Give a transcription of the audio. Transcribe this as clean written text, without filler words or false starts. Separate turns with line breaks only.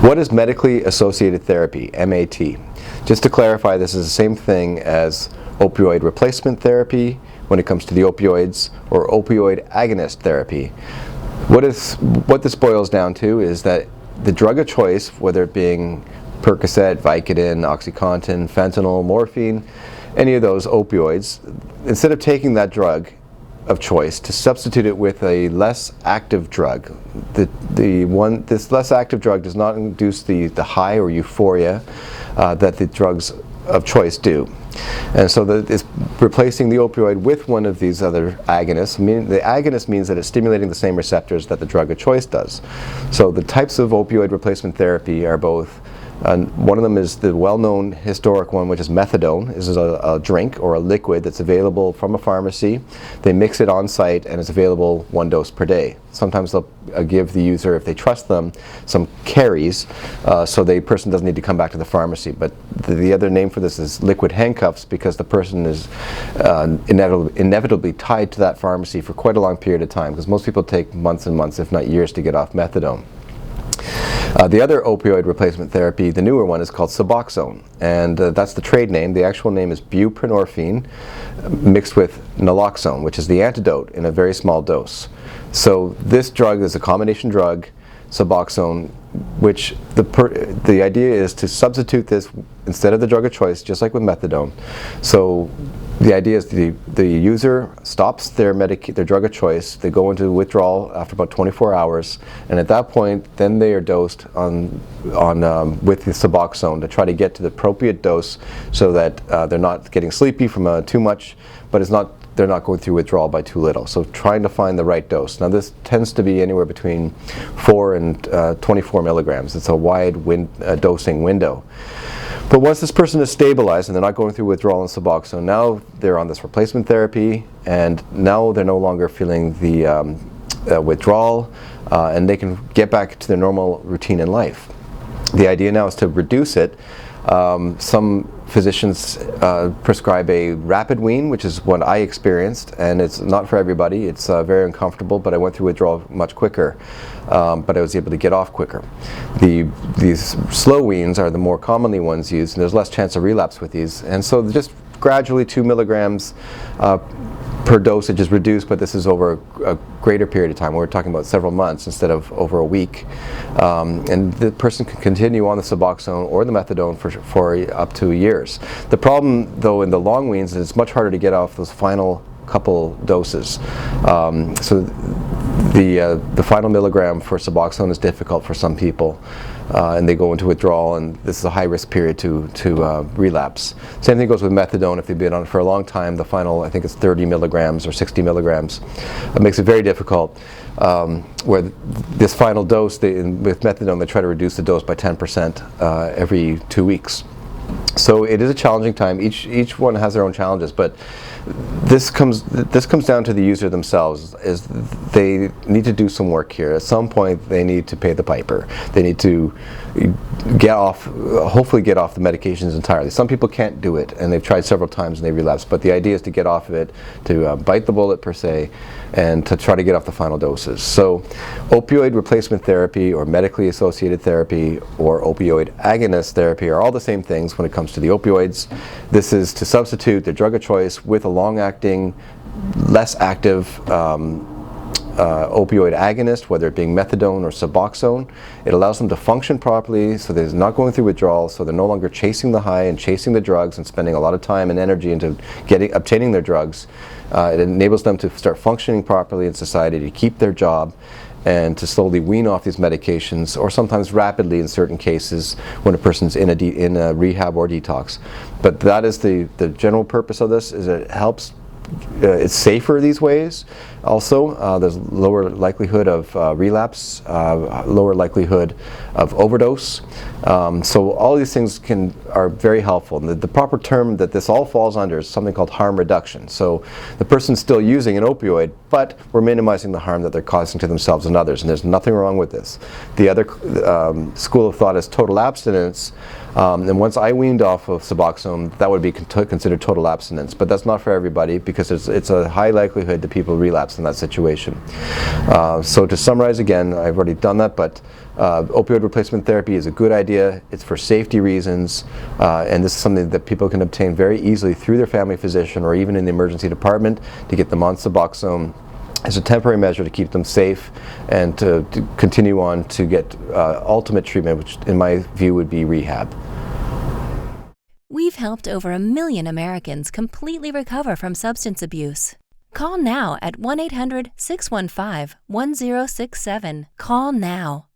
What is medically associated therapy, MAT? Just to clarify, this is the same thing as opioid replacement therapy when it comes to the opioids, or opioid agonist therapy. What this boils down to is that the drug of choice, whether it being Percocet, Vicodin, OxyContin, fentanyl, morphine, any of those opioids, instead of taking that drug of choice, to substitute it with a less active drug. This less active drug does not induce the high or euphoria that the drugs of choice do. And so it's replacing the opioid with one of these other agonists. The agonist means that it's stimulating the same receptors that the drug of choice does. So the types of opioid replacement therapy are both one of them is the well-known historic one, which is methadone. This is a drink or a liquid that's available from a pharmacy. They mix it on site and it's available 1 dose per day. Sometimes they'll give the user, if they trust them, some carries, so the person doesn't need to come back to the pharmacy. But the other name for this is liquid handcuffs, because the person is inevitably tied to that pharmacy for quite a long period of time, because most people take months and months, if not years, to get off methadone. The other opioid replacement therapy, the newer one, is called Suboxone, and that's the trade name. The actual name is buprenorphine mixed with naloxone, which is the antidote in a very small dose. So this drug is a combination drug, Suboxone, which the idea is to substitute this instead of the drug of choice, just like with methadone. So the idea is the user stops their drug of choice, they go into withdrawal after about 24 hours, and at that point then they are dosed with the Suboxone to try to get to the appropriate dose, so that they're not getting sleepy from too much, but they're not going through withdrawal by too little. So trying to find the right dose. Now this tends to be anywhere between 4 and 24 milligrams. It's a wide dosing window. But once this person is stabilized and they're not going through withdrawal and Suboxone, now they're on this replacement therapy, and now they're no longer feeling the withdrawal, and they can get back to their normal routine in life. The idea now is to reduce it. Some physicians prescribe a rapid wean, which is what I experienced, and it's not for everybody. It's very uncomfortable, but I went through withdrawal much quicker, but I was able to get off quicker. These slow weans are the more commonly ones used, and there's less chance of relapse with these, and so just gradually 2 milligrams per dosage is reduced, but this is over a greater period of time. We're talking about several months instead of over a week. And the person can continue on the Suboxone or the methadone for up to years. The problem, though, in the long weans is it's much harder to get off those final couple doses. So the final milligram for Suboxone is difficult for some people. And they go into withdrawal, and this is a high-risk period to relapse. Same thing goes with methadone. If they've been on it for a long time, the final, I think it's 30 milligrams or 60 milligrams. It makes it very difficult. Where this final dose, with methadone, they try to reduce the dose by 10% every 2 weeks. So it is a challenging time. Each one has their own challenges, but this comes down to the user themselves. Is they need to do some work here. At some point, they need to pay the piper. They need to hopefully get off the medications entirely. Some people can't do it, and they've tried several times and they relapse. But the idea is to get off of it, to bite the bullet per se, and to try to get off the final doses. So opioid replacement therapy, or medically associated therapy, or opioid agonist therapy are all the same things when it comes to the opioids. This is to substitute the drug of choice with a long-acting, less active opioid agonist, whether it being methadone or Suboxone. It allows them to function properly, so they're not going through withdrawal, so they're no longer chasing the high and chasing the drugs and spending a lot of time and energy into obtaining their drugs. It enables them to start functioning properly in society, to keep their job, and to slowly wean off these medications, or sometimes rapidly in certain cases when a person's in a rehab or detox. But that is the general purpose of this, is it helps. It's safer these ways. Also, there's lower likelihood of relapse, lower likelihood of overdose. So all these things are very helpful. And the proper term that this all falls under is something called harm reduction. So the person's still using an opioid, but we're minimizing the harm that they're causing to themselves and others, and there's nothing wrong with this. The other school of thought is total abstinence. And once I weaned off of Suboxone, that would be considered total abstinence. But that's not for everybody, because it's a high likelihood that people relapse in that situation. So to summarize again, I've already done that, but Opioid replacement therapy is a good idea. It's for safety reasons, and this is something that people can obtain very easily through their family physician or even in the emergency department to get them on Suboxone as a temporary measure to keep them safe and to continue on to get ultimate treatment, which in my view would be rehab.
We've helped over 1 million Americans completely recover from substance abuse. Call now at 1-800-615-1067. Call now.